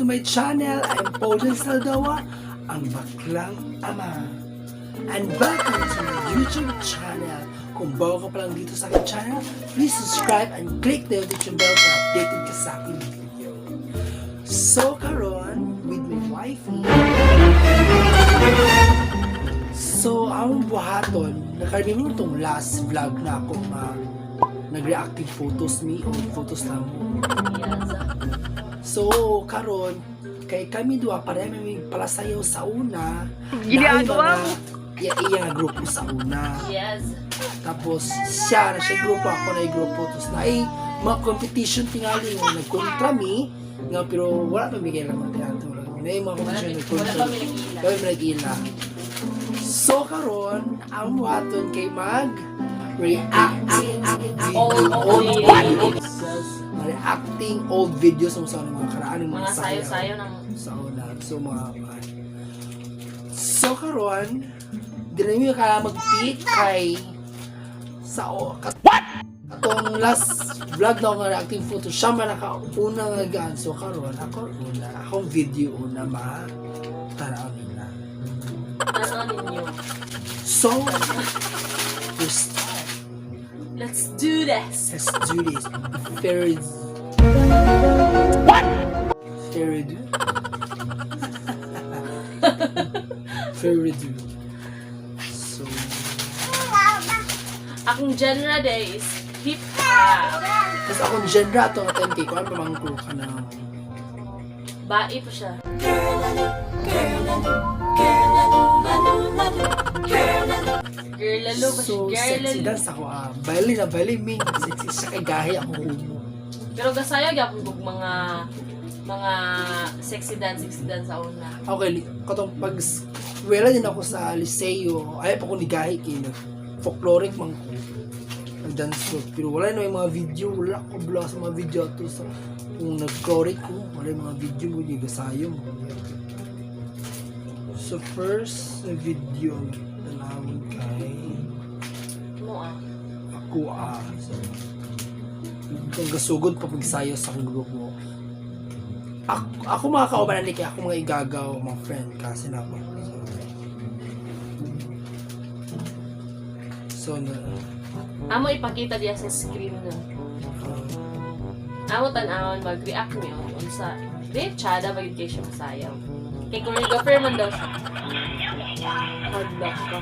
to my channel. I'm Paul Saldawa, ang baklang ama. And welcome to my YouTube channel. Kung bago ka pa lang dito sa aking channel, please subscribe and click the notification bell para updated ka sa aking video. So karon with my wifey. So ang buhaton, nakarimi mo itong last vlog na ako nag-reactive photos me o photos na mo. So karon kay kami dua pareha may palasayaw sa una. Ginagawa mo? Iya nga grupo sa una. Yes. Tapos siya grupo, ako na grupo. Tapos na mga competition tingali nga nagkontra mi nga pero wala pa bigay lang ang teatro. Na mga competition nagkontra. Wala pa nag-ila. So karon ang buhaton kay reacting old videos ng sa mga karaan ng Mga sayo-sayo ng sa una. So karon dinami ka mag-pick kay sa katong last vlog na ako nga reacting photo siya man nakauna nga gaan. So karon akong video una tanaw nila. ano ninyo. So first Let's do this. let's do this. Very do. So Akong genre day is hip-hop. kasi akong genre to nga tempe ko ano mang ko ka na Bai po siya. Girl lalo ba siya? so Girl sexy lalo. dance ako baili min sexy siya kay gahi ako uno. Pero gasayag yapon kog mga sexy dance sa una. Okay, katong pag wala din ako sa Liceo, ay pa ko ni gahi kay folkloric man ko. Nag-dance ko. Pero wala na yung mga video, wala ko bula sa mga video to sa kung nag-chloric ko, wala yung mga video mo, hindi gasayo mo. So first na video na naman kay Mo ako so, kung gasugod pa pagsayo sa akong grupo. Ako mga kaubanan ni kaya ako mga igagaw, mga friend kasi na ako. So Amo ipakita diya sa screen no. Amo tan-awon mag-react niyo unsa. Di chada ba yung kesyo masayaw. Kay choreographer man daw siya. Hard luck ka.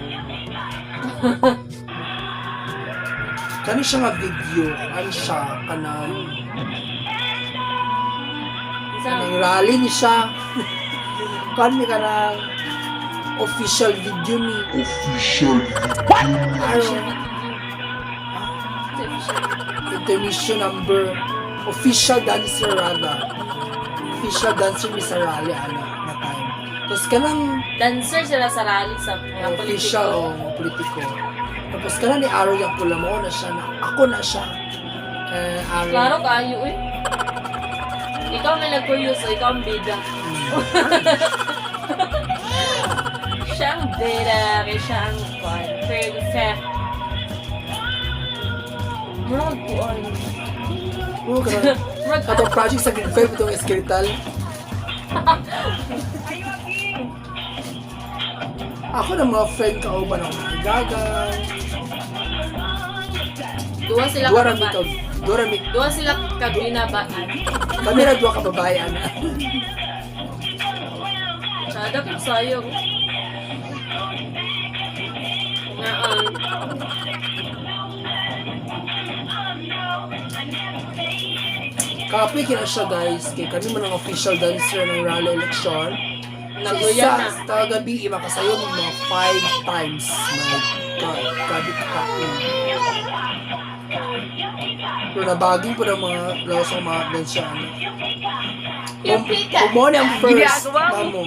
kani siya nga video, ano siya, kanang rally ni siya. Kani kanang official video ni. Intermission number. Official dancer rada. Official dancer ni sa rally na time. Tapos kanang Dancer sila sa rally sa mga official politiko. o politiko. Tapos kanang ni Aro yung pula mo na siya na ako na siya. Aro. Klaro kayo eh. Ikaw may nagkulyos, so ikaw ang bida. Siya ang bida, kaya siya ang perfect. Murag ko ano. Oo, kanang katong project sa grade 5 itong skeletal. Ako ng mga friend kauban ako nagagan. Duwa sila kababae. Duwa sila kabinabae. Kami na dua kababayan. Sada ko sayo. Naan. Kapoy kina siya guys, kay kami man ang official dancer ng rally election. Naguyan na. Sa gabi, makasayo ng mga 5 times. My God, gabi ka. Pero nabaging po ng mga laos ng mga dancer. Yung pika. Umone ang first Ginagawa mo. mamo.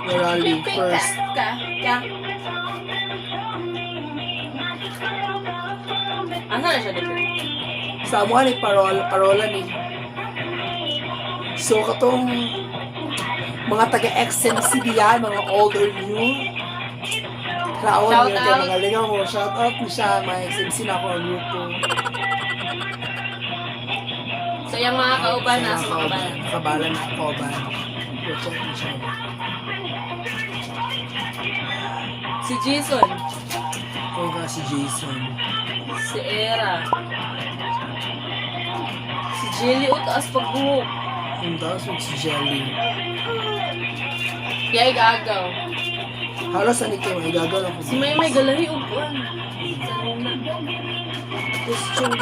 Na rally, Yung pika. first. Ka. Asa na siya dito? Sa mga ni parola ni. So, katong mga taga-XNC diyan, mga old or new. Raon Shout yun, out. mga lingaw mo. Shout out mo siya, mga XNC na ako ang grupo. So yung mga kauban na sa kauban. Kabalan na kauban. Ito siya. Si Jason. Kung ka si Jason. Si Era. Si Jelly o taas pagbuhok. Yung taas yung si Jelly. Kaya igagaw. Halos ano kayo, igagaw lang ko. Si May galahi o buwan. Sanuna. Question.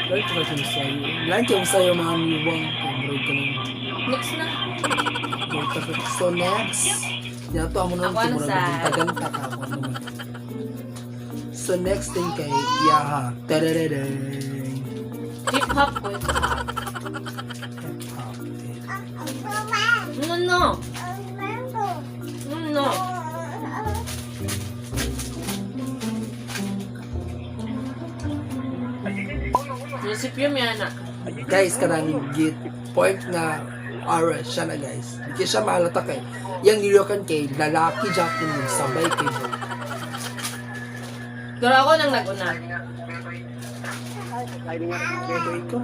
Lahat ka kayo sa'yo. Lahat kayo sa'yo mga niwang. Kamrod ka lang. Next na. So next. Yan to amo nung Ako ano timura. sa- Tagantaka ako naman. So next thing kay Yaha. Tadadadang. Hip-hop ko ito. Hip-hop. No. No. Munisipyo may anak. Guys, kanang git point nga aura siya na guys. Hindi siya mahalata kay. Yang nilokan kay lalaki Jacqueline magsabay kay Bo. Pero ako nang naguna. Pero ikaw na ito.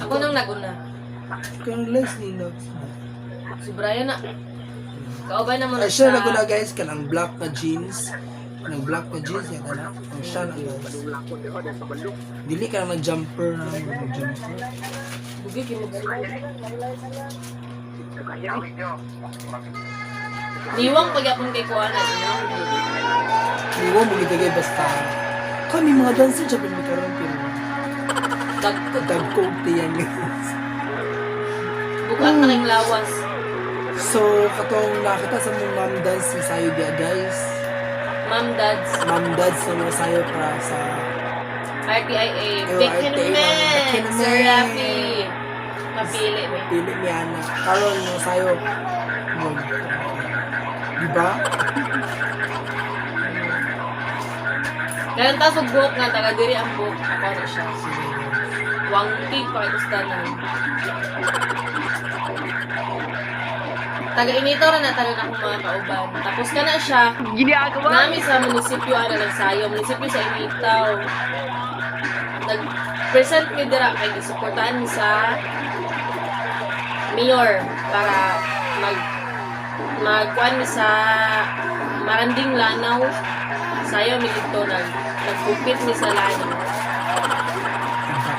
Ako nang naguna. Ikaw ang Leslie Knox. Si Brian na. Kauban na mo na Ay siya na guna guys, kanang black na jeans. Kanang black na jeans yan na. Ang siya na guys. Dili ka naman jumper na jumper. Bugi kimog. Niwang pagyapon kay Kuana. Hindi mo mo gitagay basta. Kami mga dancer siya may karoon pero dagkog tiyan guys. Bukat na king lawas. So, katong nakita sa mong mom dance sa sayo dia guys. Mom, dads. Mom dads na mga sayo para sa RTIA. Ewa, Bikin RTIA, men. Bikin Sir men. Rafi. Mapili mo. pili ni Ana. Karon mo sayo. Diba? Ganun ta sa buhok nga. Taga diri ang buhok. Ako na siya. Wangtig pa ito sa tanan. Taga-inito rin na talaga akong mga kauban. Tapos ka na siya. Nami sa munisipyo ano nagsayo. Munisipyo sa Initaw. Nag-present mi dira kay gisuportahan mi sa mayor para magkuan mi sa Maranding Lanaw. Sayo mi dito nagpupit mi sa Lanaw.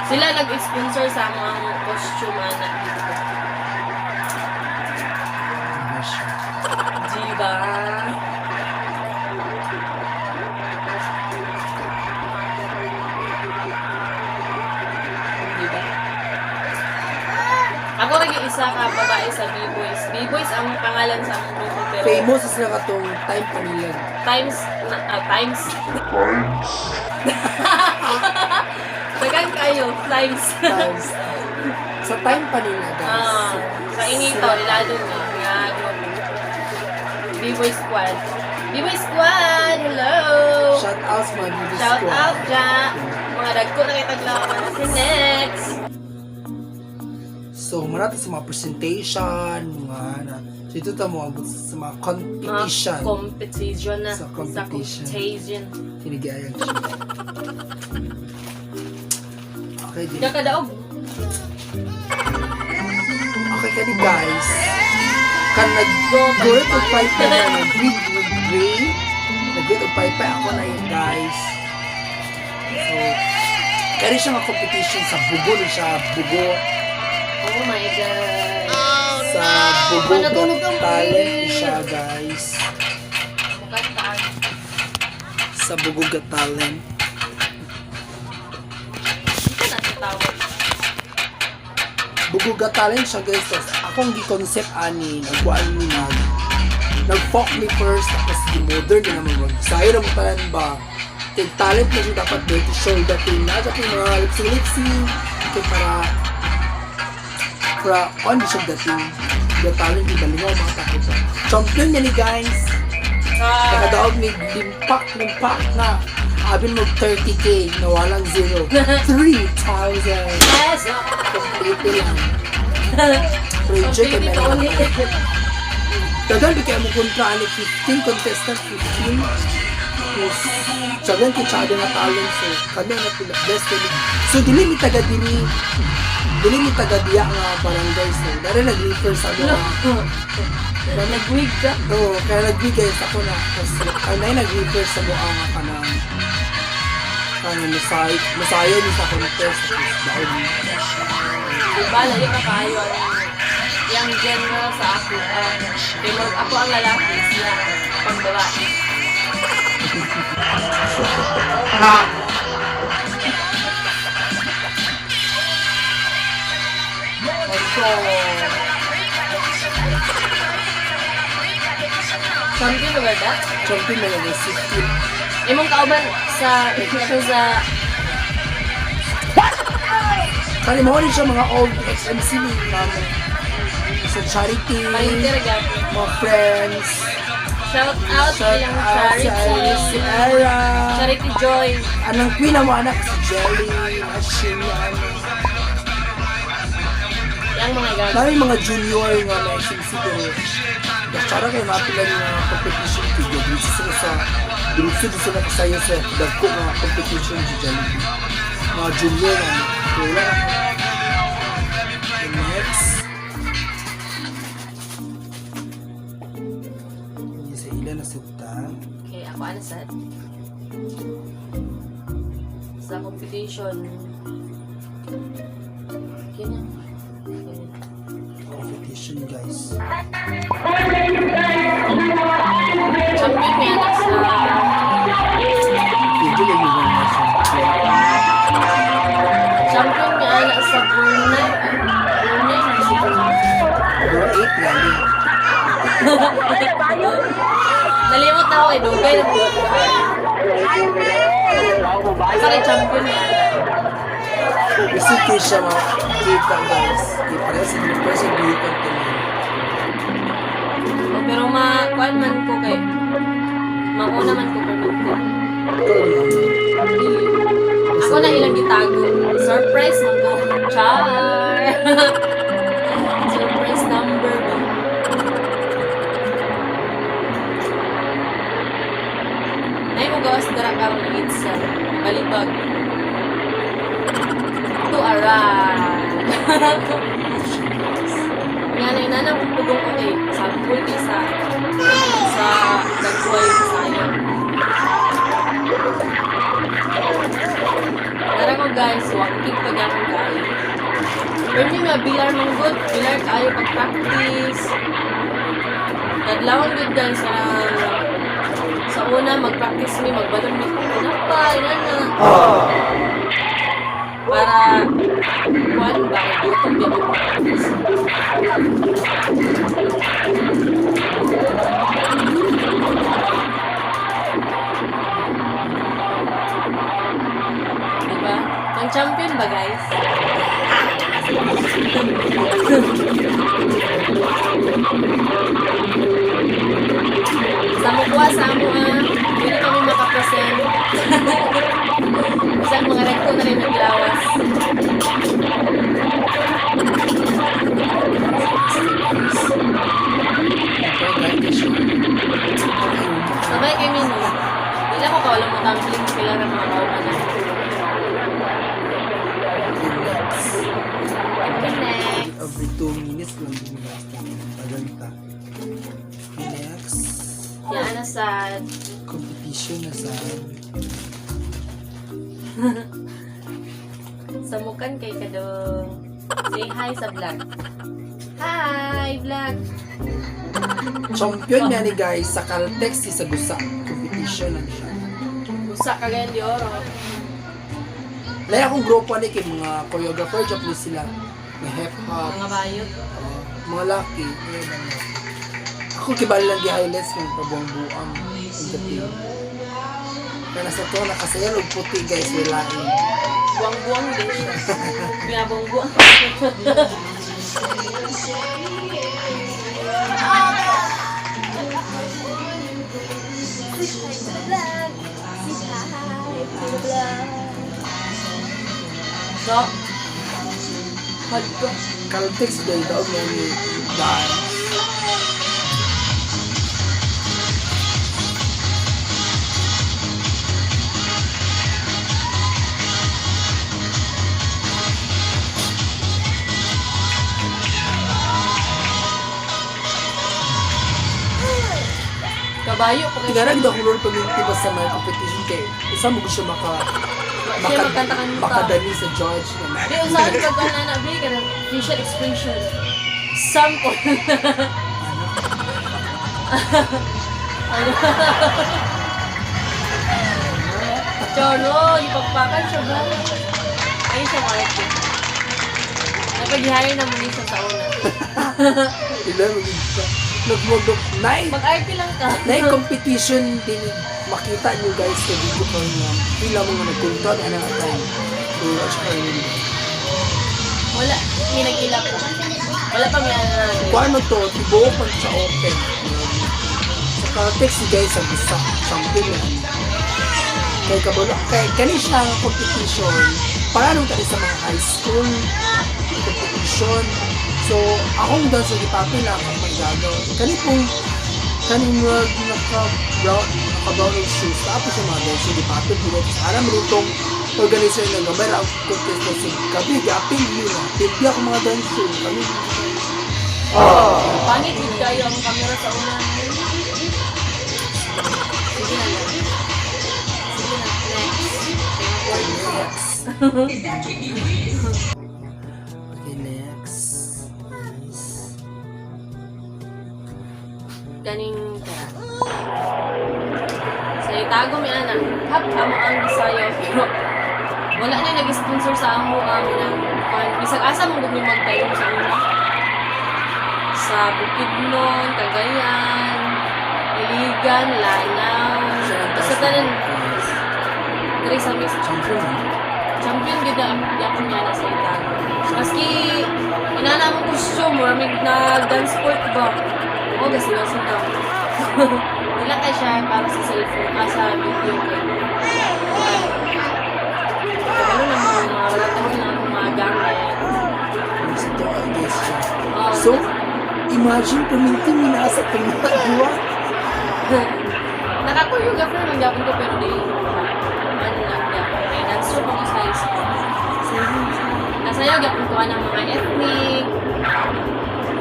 Sila nag-sponsor sa mga costume na dito. Diba siya? Diba? Diba? Ako nag-iisa ka babae sa B-Boys. B-Boys ang pangalan sa among grupo pero Famous is na katong time pa nila. times Dagan kayo, times. Times. Sa time pa nila guys. Sa inito, ilalo mo. Nga, grupo. B-Boy Squad. B-Boy Squad! Hello! Shout out sa mga Beauty Shout Squad. out dyan! Mga dagko na kitaglawan. Si next! So, marami sa mga presentation, mga na. So, ito ta mo sa mga competition. Mga competition na. Sa competition. competition. Tinigayang siya. Okay, din. Kakadaog. Okay ka ni guys. Kan nag-gulot o paypay na nag-green. Nag-gulot o paypay ako na yun guys. So, kaya siya mga competition sa bugo na siya. Bugo. Oh my God. Sa bugo Natunog ang talent pulis. siya guys. Mukantaan. Sa bugo talent. Ito na tawag. Bugo talent siya guys. So, akong gi-concept ani. Nagwaan ni nag-folk me first. Tapos di-modern din naman mag. Sayo na mo talan ba? Kaya talent na siya dapat dirty shoulder. Kaya na siya mga lipsing-lipsing. Kaya para on siya dating. The talent ni Balingaw mga takot. Champion niya ni guys. Nakadaog ni limpak na. Abin mo 30k na walang zero. 3,000. Yes! Complete lang. Project Complete na pa ulit. Dagan bigay mo kontra ni 15 contestant, 15. Tapos, sabihan kay Chada na talent, so kami na pinag-best kami. So, dili mi taga diya nga barangay, so dali nag-refer sa mga. Nag-wig ka? Oo, kaya nag-wig guys ako na. Tapos, kanay nag-refer sa mga nga kanang masayo ni sa contest. Tapos, daon ni. Diba, lali ka kayo yung genre sa ako. Kaya ako ang lalaki siya pang babae. Champion ba ba? Champion na lang 16. Imong kauban sa Kali mo rin siya mga old XMC ni namin. Sa charity, palintir mga friends. Shout out ilang Si charity. Era. Charity Joy. Anong queen mo anak? Si Jelly, Ashin, ano. Yang mga gagawin. Dami mga junior nga na XMC pero tsara kayo napilan yung competition tiga. Dito sila kasayo sa dagko nga competition si Jelly. Mga junior nga. Wala. And next. Hindi sa ilan na sita. Okay, ako ano sa competition. Ganyan. Competition guys. Champion yan sa Hindi lang yung mga champion nga anak sa Brunei. Brunei na si Brunei. Door 8 lali. Nalimot na ako eh, dugay na po. Sorry, champion nga anak. Kasi siya makita guys. Di pares sa bihipan ko na. Pero makuan man ko kay mauna man ko pero ako na ilang gitago. Surprise man ko. Char! Surprise number ba? Nay mo gawas dara karon ng itsa. Balibag. To around. Yan ay nanang tugong ko kay sampul kay sa nagsuway Bisaya. Tara ko guys, walking pa gano'n kayo. Pero yung mga bilar mong good, bilar kayo pag-practice. Nadlawan good guys sa una mag-practice mi, magbalon mi kunapay, nana. Para kuan ba gutom din yung practice. Diba? Ang champion ba guys? Sa mukha sa amo hindi kami makapresent. Isang mga rekto na rin naglawas. Sabay kay Mino. Wala ko wala mo tumbling sila ng mga kauman na. Next. Every 2 minutes lang din basta. Paganta. Next. Yan na sad. Competition na sa Samukan kay Kadong. Say hi sa vlog. Hi, vlog. champion niya ni guys sa Caltex sa Gusa competition lang siya. Busa ka ganyan di oro. Laya akong grupo ni kay mga choreographer Japanese sila. Mga hip-hop, Mga bayot. mga laki. Ako kibali lang gi-highlights ng pabuang-buang ang dating. Kaya nasa to nakasayal og puti guys, wilain. Buang-buang din siya. Binabuang-buang. So, Caltex guys, daog niya ni dance. Bayo pa Tingnan na, hindi ako lord paminti basta may competition kay isa mo gusto siya magkanta-kanta. makadali sa judge. Di, usahan pag ka na nabili ka ng facial expression. Sample. Ano? Choro, ipagpakan siya ba? Ayun siya kahit eh. Napag-hire na muli siya sa una. Ilan mo dito. Nagmodok. Mag-arte lang ka. Competition din makita nyo guys sa video ko nga pila mo nga nagkontrol na nga time. So, watch ko yun. Wala, may nag-ila po. Wala pa may ano. Kung ano to, tibuo pa sa open. Sa context si guys ang gusto champion na kay kabalo kay kani siya ang competition para nung tali sa mga high school competition. So akong dance sa gipapil lang ang magagaw kani pong kaning naka-brown shoes tapos yung mga dance sa gipapil pinag alam mo itong organizer ng gamay ang contest na sa gabi gapil yun hindi ako mga dance shoes kami Pangit din kayo ang camera sa una. Sige na lang. Sige na, next. Okay, next is Ganing ka. Sa itago mi ana. Hap amo ang gisayaw pero wala na nag-sponsor sa amo ang bisag asa mo gud mi magtayo sa una. Sa Bukidnon, Cagayan, Iligan, Lanao. Sa tanan diri sa mis champion gid ang yapon niya na sa itago. Maski inana mo costume or may na dance sport ba. O kasi sa daw. Wala kay siya para sa cellphone sa video ko. Ano na mga wala tayo na mga gamit. ito ang guest siya. Oh, So, imagine puminti mo na sa pangalawa. Nakakoreograph na ng gapon ko pero di ano lang gapon. May dancer ko sa high school. Nasayaw gapon ko ng mga ethnic,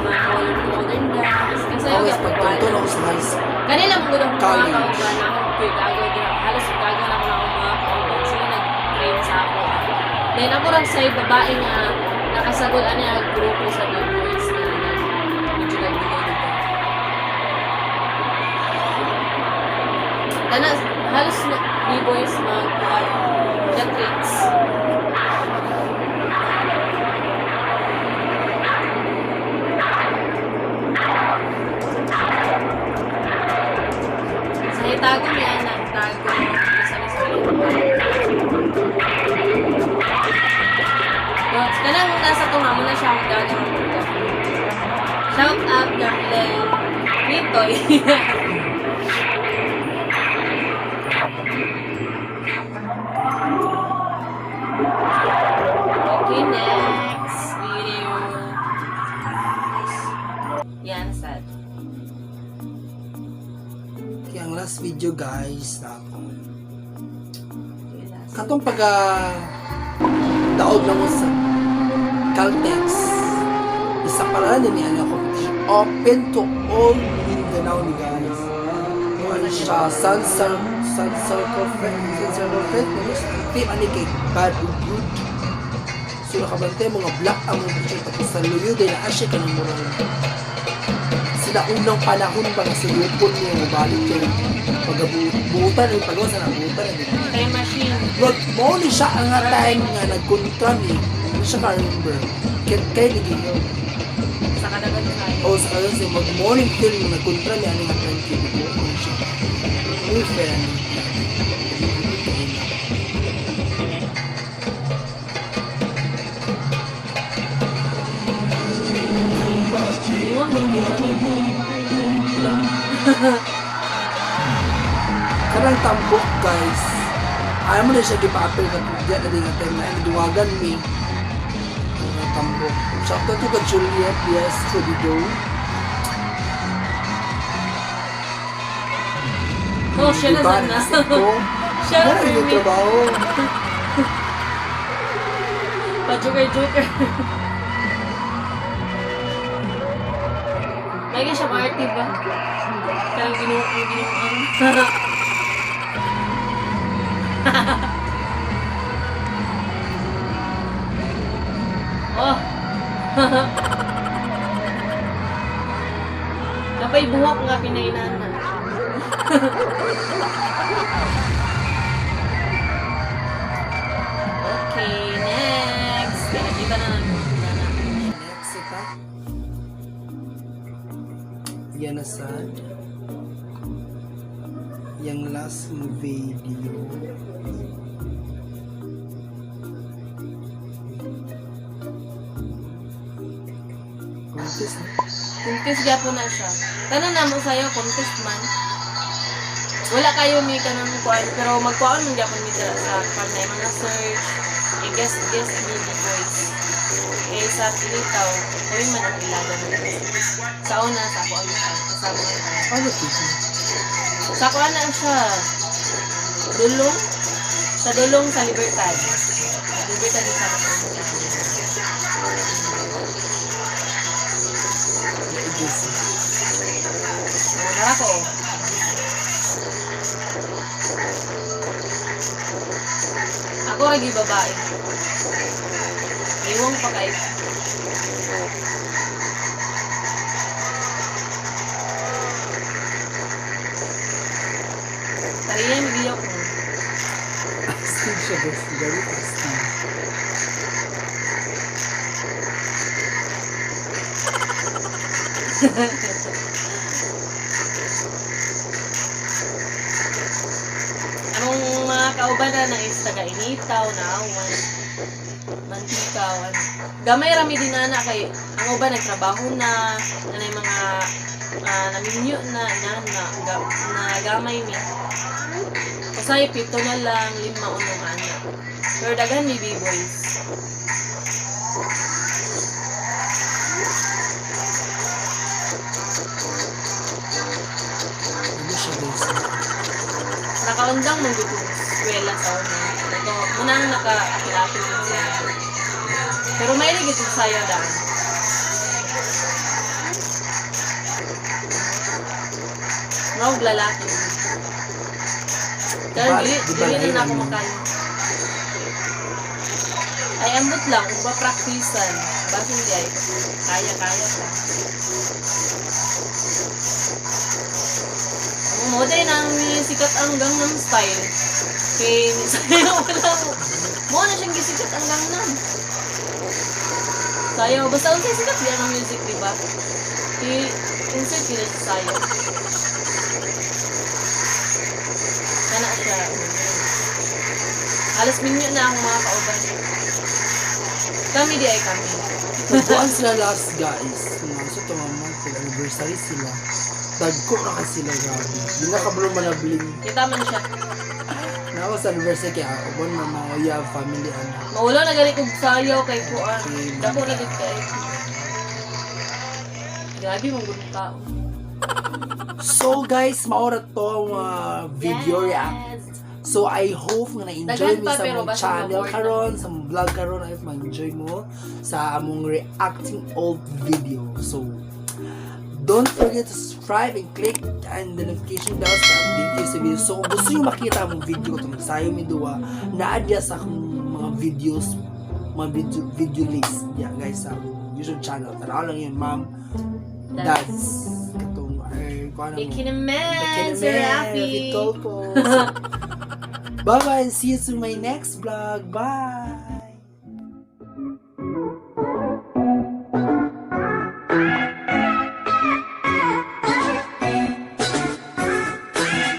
mga modern dance. Nasayaw Always gapon ko. pagtuntun ako sa high school. Kanila mo gudang mga College. kauban na ako gagaw din. Halos gagaw na ako ng mga kauban. Sila nag-train sa ako. Then ako rin sa babae nga nakasagol ano yung grupo sa B-Boys na medyo nagbigay dito. Halos B-Boys mag-tricks. Sa itago niya, nagtago. Kanang nasa tunga mo na siya ang gagawin ko. Shout out, Garlen. Nitoy. Okay, next video. Yan, sad. Kaya ang last video guys na ako. Okay, last. Katong daog na mo sa Caltex. Isa pala na niya na competition. Open to all Mindanao ni guys. Ano siya? Sun Circle Friend. Team ani kay Bad or Good. So nakabantay mga black ang mga picture tapos sa luyo din na asya ka ng mura. Sila unang panahon ba nga sa lupon niya mabalik yung pagbuutan yung pagawa sa nabuutan. Time machine. But mo ni siya ang nga time nga nagkontra ni. Hindi siya ka-remember. Kaya naging yun. Sa kadagan tayo. O sa kayo siya mag-morning film na nagkontra ni ano nga time kaya nagbuo siya. Muy fair. Karang tambok guys. Ayaw mo na siya gipapil na tudya na rin ang time na iduwagan mi. Karang tambok. Shout out to ka Juliet, yes, to the do. Oh, siya na sana. Siya na Wala yung trabaho. Pa-joker. Lagi siya party ba? Kanang ginuang. Oh. Napay buhok nga pinainana. Okay, next. Kita na lang. Next ito. Yan na sad. Yang last video. Contest na. Contest gyapon na siya. Tanan namo sayo contest man. Wala kayo may kanang kuan pero magkuan man gyapon mi sa pag na mga search. I-guess ni the voice. Sa Pilitaw, kami man ang ilaga na. Sa una, sa ako ang kasama niya. Ano ito? Sa ako na siya. Dulong. Sa dulong sa Libertad. Libertad yung sama ko. Nara ko. Ako lagi babae. Iwang pa kayo. Tariyan, bigyan ko. Astig siya guys. Very astig. Anong mga kauban na is taga-initaw, naawan, mantikaw, gamay rami din na kay ang uban nagtrabaho na nanay mga naminyo na gamay mi. Kasi 7 na lang, 5 unong anak. Pero daghan mi B-boys. Ano siya guys? Nakaundang mong dito eskwela sa una. Ito, munang nakakilapin mo siya. Pero may ligit sa'yo dahil. Mga lalaki. Dahil dili na ako makayo. Ay ambot lang, kung ba-practicean. Bakit hindi ay kaya-kaya ka. Mo din ang sikat ang Gangnam Style. Kay sayo wala mo na siyang gisikat ang Gangnam. Sayo basta unsay sikat yan ang music, di ba? I-insert nila sa sayo. Kana siya. Alas minyo na ang mga kauban. Kami di ay kami. Tubuan sila last guys. So tumamang anniversary sila. Dagko na kasi sila grabe. Di na kabalo manabling. Kita man siya. Na ako sa anniversary kaya ako na mga family ano. Maulo na gali kog sayo kay kuan. Dako na gid kay. Grabe mong good tao. So guys, maura to ang video react. So I hope nga na-enjoy Daghan mo pa, sa pero mong basta channel mag-work karon, sa mong vlog karon, ay ma-enjoy mo sa among reacting old video. So don't forget to subscribe and click and the notification bell sa update sa video. So kung gusto nyo makita among video itong sayo mi duwa, na-adya sa akong mga videos, mga video list. Yeah guys, sa YouTube channel. Tanaw lang yun, ma'am. Dads. Katong, kung ano mo. Ikinaman, Sir Rafi. Bye bye and see you to my next vlog. Bye.